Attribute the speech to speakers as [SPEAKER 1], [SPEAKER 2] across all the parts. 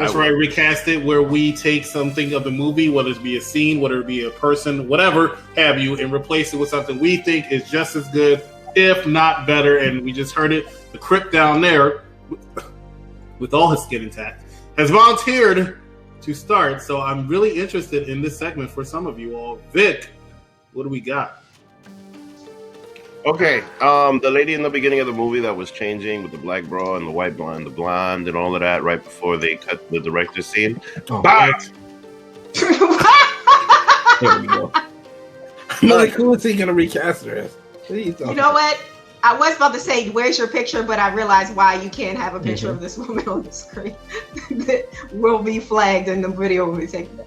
[SPEAKER 1] That's right, Recasted, where we take something of the movie, whether it be a scene, whether it be a person, whatever have you, and replace it with something we think is just as good, if not better. And we just heard it. The Crypt down there, with all his skin intact, has volunteered to start. So I'm really interested in this segment for some of you all. Vic, what do we got?
[SPEAKER 2] Okay, the lady in the beginning of the movie that was changing with the black bra and the white blonde, the blonde and all of that, right before they cut the director's scene.
[SPEAKER 1] Oh,
[SPEAKER 2] Bye!
[SPEAKER 3] There we go. I'm like, who is he going to recast her as?
[SPEAKER 4] You know what? I was about to say, where's your picture? But I realized why you can't have a picture of this woman on the screen. That will be flagged and the video will be taken down.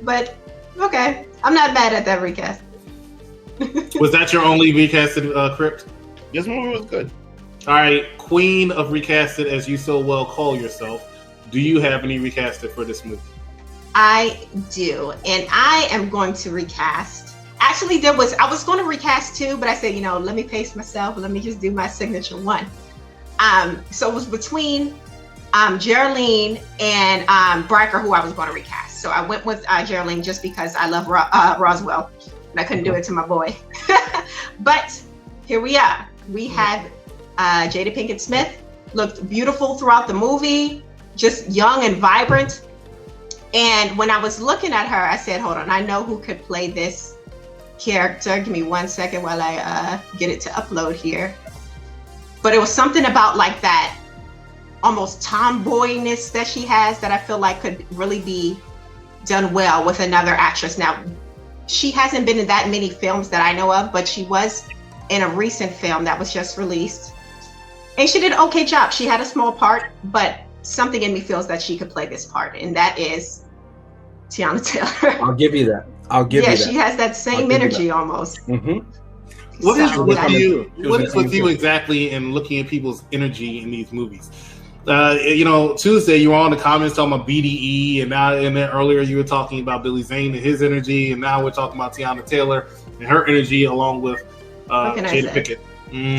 [SPEAKER 4] But, okay. I'm not mad at that recast.
[SPEAKER 1] Was that your only recasted Crypt?
[SPEAKER 2] This movie was good.
[SPEAKER 1] All right, Queen of Recasted, as you so well call yourself, do you have any recasted for this movie?
[SPEAKER 4] I do, and I am going to recast. Actually, I was going to recast two, but I said, let me pace myself. Let me just do my signature one. So it was between Geraldine and Bryker, who I was going to recast. So I went with Geraldine just because I love Roswell. And I couldn't do it to my boy. But here we are. We had Jada Pinkett Smith, looked beautiful throughout the movie, just young and vibrant. And when I was looking at her, I said, hold on, I know who could play this character. Give me 1 second while I get it to upload here. But it was something about like that almost tomboyness that she has that I feel like could really be done well with another actress. Now, she hasn't been in that many films that I know of, but she was in a recent film that was just released. And she did an okay job. She had a small part, but something in me feels that she could play this part, and that is Teyana Taylor.
[SPEAKER 3] I'll give you that. Yeah,
[SPEAKER 4] she has that same energy almost.
[SPEAKER 3] Mm-hmm.
[SPEAKER 1] What is with you exactly in looking at people's energy in these movies? Tuesday you were on the comments talking about BDE, and then earlier you were talking about Billy Zane and his energy, and now we're talking about Teyana Taylor and her energy along with Jada Pinkett.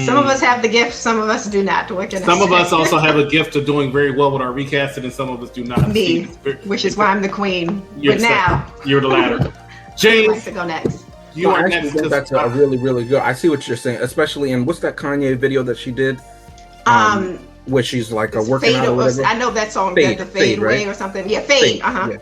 [SPEAKER 4] Some of us have the gift, some of us do not.
[SPEAKER 1] Some of us also have a gift of doing very well with our recasted, and some of us do not.
[SPEAKER 4] Me, which is why I'm the queen.
[SPEAKER 1] You're the latter. James,
[SPEAKER 4] I'd like to go next.
[SPEAKER 3] That's a really, really good. I see what you're saying, especially in what's that Kanye video that she did? Where she's like working out or whatever.
[SPEAKER 4] I know that song, the Fade Away, right? Or something. Yeah, Fade.
[SPEAKER 3] Yeah.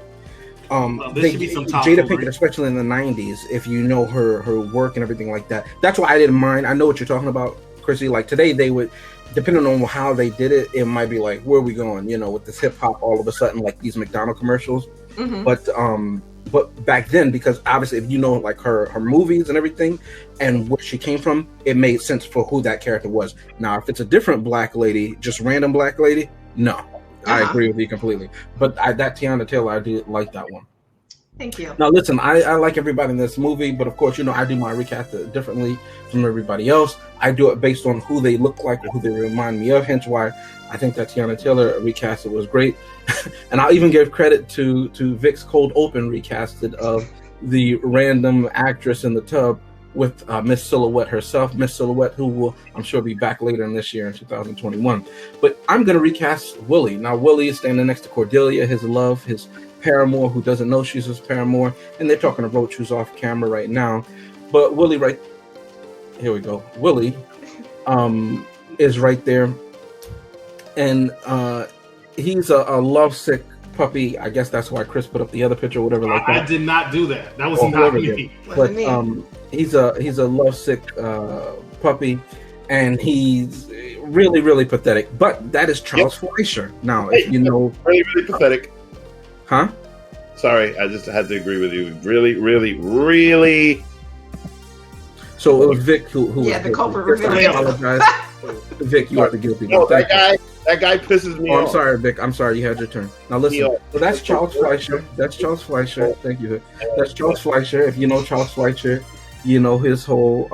[SPEAKER 3] Jada Pinkett, especially in the 90s, if you know her work and everything like that. That's why I didn't mind. I know what you're talking about, Chrissy. Like today, they would, depending on how they did it, it might be like, where are we going? With this hip hop, all of a sudden, like these McDonald's commercials. Mm-hmm. But back then, because obviously, if you know like her movies and everything, and where she came from, it made sense for who that character was. Now, if it's a different black lady, just random black lady, no. I agree with you completely. But that Teyana Taylor, I do like that one.
[SPEAKER 4] Thank you.
[SPEAKER 3] Now, listen, I like everybody in this movie, but of course, I do my recast differently from everybody else. I do it based on who they look like or who they remind me of, hence why I think that Teyana Taylor recasted was great. And I'll even give credit to Vic's cold open recasted of the random actress in the tub with Miss Silhouette herself. Miss Silhouette, who will, I'm sure, be back later in this year in 2021. But I'm going to recast Willie. Now, Willie is standing next to Cordelia, his love, his paramour, who doesn't know she's his paramour. And they're talking to road shoes off camera right now. But Willie, here we go. Willie is right there. And he's a lovesick puppy. I guess that's why Chris put up the other picture or whatever like that.
[SPEAKER 1] I did not do that. That was not me.
[SPEAKER 3] But he's a lovesick puppy, and he's really, really pathetic. But that is Charles Fleischer. Now, if you know,
[SPEAKER 2] really, really pathetic.
[SPEAKER 3] Huh?
[SPEAKER 2] Sorry, I just had to agree with you. Really, really, really.
[SPEAKER 3] So it was Vic who
[SPEAKER 4] yeah, the culprit.
[SPEAKER 3] I apologize. Vic, you are the guilty one.
[SPEAKER 2] No, that guy pisses me off.
[SPEAKER 3] I'm sorry, Vic. I'm sorry you had your turn. Now listen, so that's Charles Fleischer. That's Charles Fleischer. Thank you, Vic. That's Charles Fleischer. If you know Charles Fleischer, you know his whole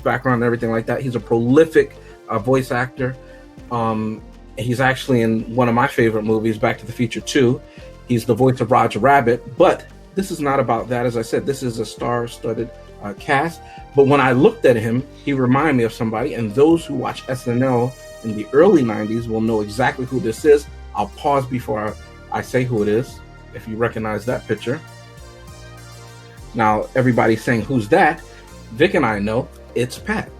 [SPEAKER 3] background and everything like that. He's a prolific voice actor. He's actually in one of my favorite movies, Back to the Future 2. He's the voice of Roger Rabbit. But this is not about that. As I said, this is a star-studded cast. But when I looked at him, he reminded me of somebody. And those who watch SNL in the early 90s will know exactly who this is. I'll pause before I say who it is, if you recognize that picture. Now, everybody's saying, who's that? Vic and I know it's Pat.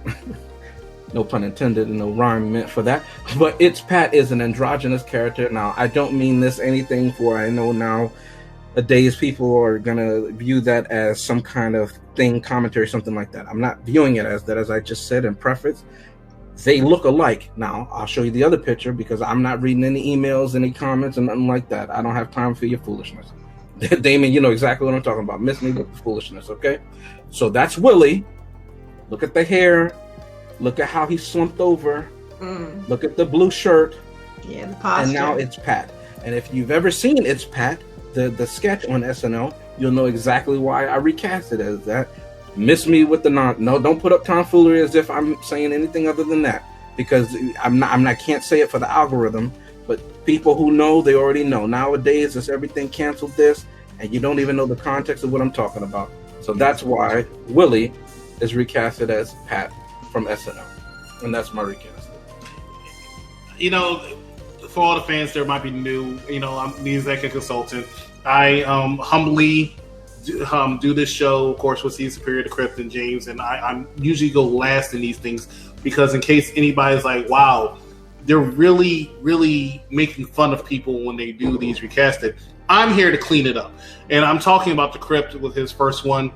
[SPEAKER 3] No pun intended and no rhyme meant for that. But It's Pat is an androgynous character. Now, I don't mean this anything for, I know nowadays people are going to view that as some kind of thing, commentary, something like that. I'm not viewing it as that, as I just said in preface. They look alike. Now, I'll show you the other picture because I'm not reading any emails, any comments, and nothing like that. I don't have time for your foolishness. Damon, you know exactly what I'm talking about. Miss me with the foolishness, okay? So that's Willie. Look at the hair. Look at how he's slumped over. Look at the blue shirt.
[SPEAKER 4] Yeah, the posture.
[SPEAKER 3] And now it's Pat. And if you've ever seen It's Pat, the sketch on SNL, you'll know exactly why I recast it as that. Miss me with the no, don't put up tomfoolery as if I'm saying anything other than that, because I can't say it for the algorithm, but people who know, they already know. Nowadays, it's everything canceled this, and you don't even know the context of what I'm talking about. So that's why Willie is recasted as Pat from SNL, and that's my recast.
[SPEAKER 1] You know, for all the fans there might be new, you know, I'm the executive consultant. I humbly do this show, of course, with Season Superior to Crypt and James, and I usually go last in these things because in case anybody's like, wow, they're really, really making fun of people when they do these recasted, I'm here to clean it up. And I'm talking about the Crypt with his first one,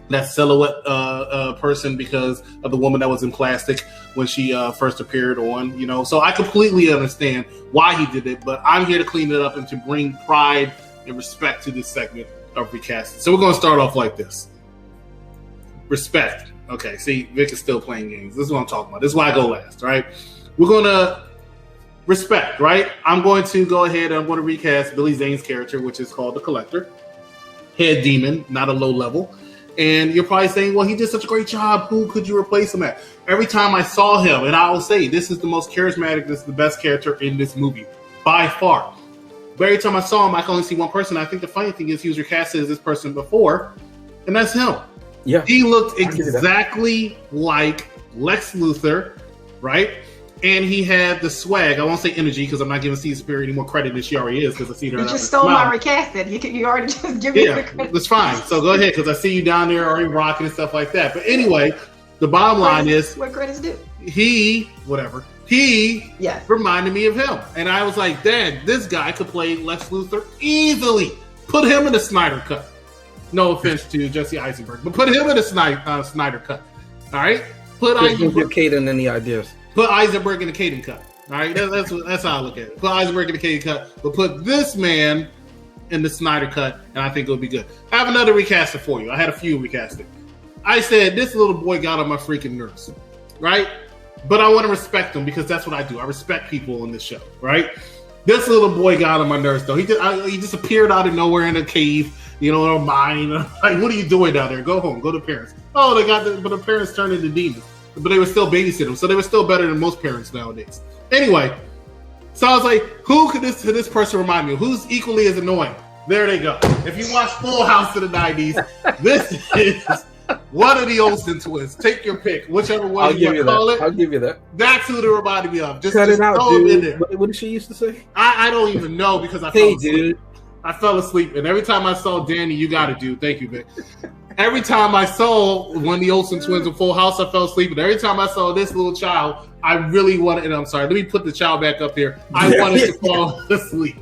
[SPEAKER 1] that silhouette person, because of the woman that was in plastic when she first appeared on, you know. So I completely understand why he did it, but I'm here to clean it up and to bring pride and respect to this segment of Recasted. So we're going to start off like this. Respect. Okay, see, Vic is still playing games. This is what I'm talking about. This is why I go last, right? We're going to respect, right? I'm going to go ahead and I'm going to recast Billy Zane's character, which is called the Collector. Head demon, not a low level. And you're probably saying, well, he did such a great job. Who could you replace him at? Every time I saw him, and I will say, this is the most charismatic, this is the best character in this movie, by far. But every time I saw him, I can only see one person. I think the funny thing is he was recasted as this person before, and that's him.
[SPEAKER 3] Yeah,
[SPEAKER 1] he looked exactly like Lex Luthor, right? And he had the swag. I won't say energy because I'm not giving Season Superior any more credit than she already is because I see her.
[SPEAKER 4] You just stole my recasted. You already just give me the credit.
[SPEAKER 1] That's fine. So go ahead because I see you down there already rocking and stuff like that. But anyway, the bottom line is
[SPEAKER 4] what credit's due.
[SPEAKER 1] He reminded me of him, and I was like, Dad, this guy could play Lex Luthor easily. Put him in the Snyder Cut. No offense to Jesse Eisenberg, but put him in the Snyder Cut. All right, put
[SPEAKER 3] Eisenberg. Caden any ideas?
[SPEAKER 1] Put Eisenberg in the Caden cut. All right, that's how I look at it. Put Eisenberg in the Caden cut, but put this man in the Snyder cut, and I think it'll be good. I have another recaster for you. I had a few recasted. I said this little boy got on my freaking nerves, right? But I want to respect him because that's what I do. I respect people on this show, right? This little boy got on my nerves, though. He just appeared out of nowhere in a cave, you know, or mine. Like, what are you doing down there? Go home. Go to parents. Oh, but the parents turned into demons. But they were still babysitting him, so they were still better than most parents nowadays. Anyway, so I was like, who could this person remind me of? Who's equally as annoying? There they go. If you watch Full House in the 90s, this is one of the Olsen twins. Take your pick, whichever one you want to call it.
[SPEAKER 3] I'll give you that.
[SPEAKER 1] That's who they reminded me of. Just
[SPEAKER 3] cut it out, dude.
[SPEAKER 1] In there.
[SPEAKER 3] What did she used to say?
[SPEAKER 1] I don't even know because I fell asleep. I fell asleep, and every time I saw Danny, you got to do. Thank you, Vic. Every time I saw one of the Olsen twins in Full House, I fell asleep. And every time I saw this little child, I really wanted, and I'm sorry, let me put the child back up here. I wanted to fall asleep.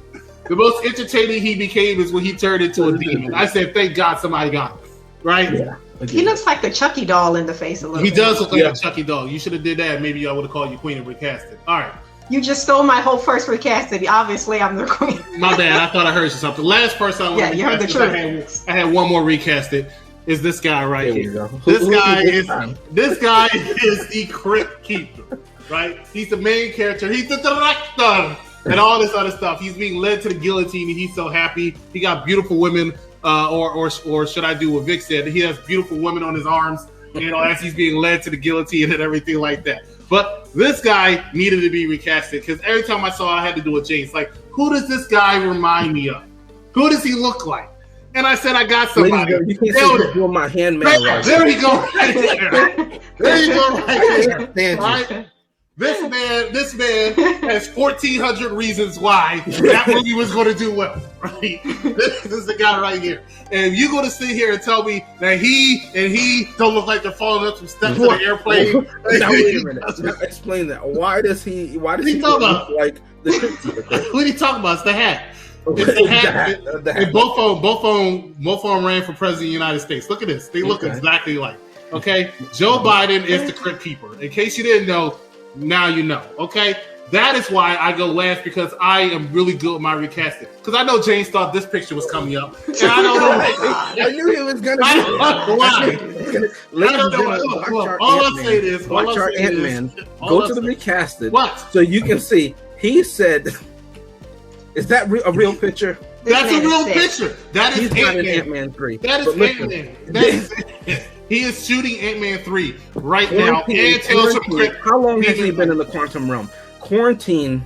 [SPEAKER 1] The most entertaining he became is when he turned into a demon. I said, thank God somebody got him. Right?
[SPEAKER 3] Yeah.
[SPEAKER 4] He looks like the Chucky doll in the face a little bit.
[SPEAKER 1] He does look like a Chucky doll. You should have did that. Maybe I would have called you Queen and Recasted. All right.
[SPEAKER 4] You just stole my whole first recasted. Obviously, I'm the queen.
[SPEAKER 1] My bad. I thought I heard you something. Last person I want to
[SPEAKER 4] you heard the truth.
[SPEAKER 1] I had one more recasted. Is this guy right here? This guy is the Crypt Keeper, right? He's the main character. He's the director and all this other stuff. He's being led to the guillotine, and he's so happy. He got beautiful women, or should I do what Vic said? He has beautiful women on his arms, you know, as he's being led to the guillotine and everything like that. But this guy needed to be recasted because every time I saw it, I had to do a change. Like, who does this guy remind me of? Who does he look like? And I said, I got somebody.
[SPEAKER 3] You can't say doing my handman right
[SPEAKER 1] there you go, right there. There you go, right there. Right? This man has 1,400 reasons why that movie was going to do well, right? This is the guy right here. And you're going to sit here and tell me that he don't look like they're falling up some steps of the airplane.
[SPEAKER 3] Now, wait a minute. Now, explain that. Why does he
[SPEAKER 1] talking
[SPEAKER 3] look like the Crypt keeper?
[SPEAKER 1] What are you talking about? It's the hat. It's the hat. And both of them ran for president of the United States. Look at this. They look exactly like. Okay? Joe Biden is the Crypt keeper. In case you didn't know, now you know, okay? That is why I go last, because I am really good with my recasting. Because I know James thought this picture was coming up, and I don't know.
[SPEAKER 3] I knew he was gonna.
[SPEAKER 1] I don't know why. I don't know. Look, all I'm saying is,
[SPEAKER 3] watch our Ant-Man. Go to the recasted.
[SPEAKER 1] What?
[SPEAKER 3] So you can see. He said, "Is that a real picture?"
[SPEAKER 1] That's a real picture. That is
[SPEAKER 3] Ant-Man 3.
[SPEAKER 1] That is Ant-Man. He is shooting Ant-Man 3 right now. And Tales from the Crypt.
[SPEAKER 3] How long has he been in the quantum realm? Quarantine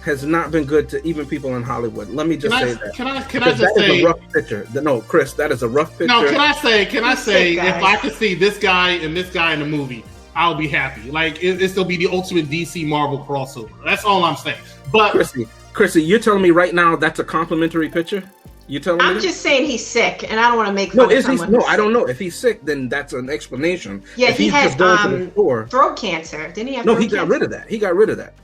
[SPEAKER 3] has not been good to even people in Hollywood. Let me just say that.
[SPEAKER 1] Can I just say?
[SPEAKER 3] That is a rough picture. No, Chris, that is a rough picture.
[SPEAKER 1] No, can I say, if I could see this guy and this guy in the movie, I'll be happy. Like, it's going to be the ultimate DC Marvel crossover. That's all I'm saying. But
[SPEAKER 3] Chrissy, you're telling me right now that's a complimentary picture? You telling me?
[SPEAKER 4] I'm just saying he's sick, and I don't want to make
[SPEAKER 3] fun
[SPEAKER 4] of someone.
[SPEAKER 3] No, I don't know. If he's sick, then that's an explanation.
[SPEAKER 4] Yeah,
[SPEAKER 3] if
[SPEAKER 4] he has
[SPEAKER 3] throat
[SPEAKER 4] cancer. Didn't he have?
[SPEAKER 3] No, he got rid of that. He got rid of that.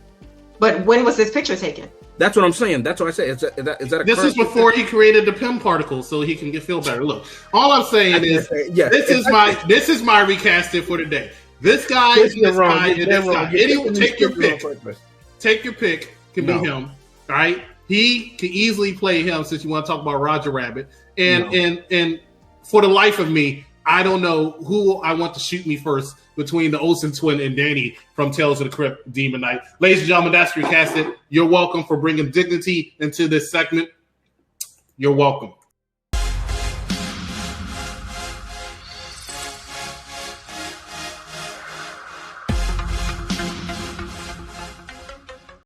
[SPEAKER 4] But when was this picture taken?
[SPEAKER 3] That's what I'm saying. That's what I say. Is that a
[SPEAKER 1] this is before he created the PIM particles, so he can feel better. Look, all I'm saying is, this is my recasting for today. This guy, this guy, and this guy. Anyone, take your pick. Take your pick. Can be him. All right. He can easily play him, since you want to talk about Roger Rabbit. And for the life of me, I don't know who I want to shoot me first between the Olsen twin and Danny from Tales of the Crypt Demon Knight. Ladies and gentlemen, that's Recasted. You're welcome for bringing dignity into this segment. You're welcome.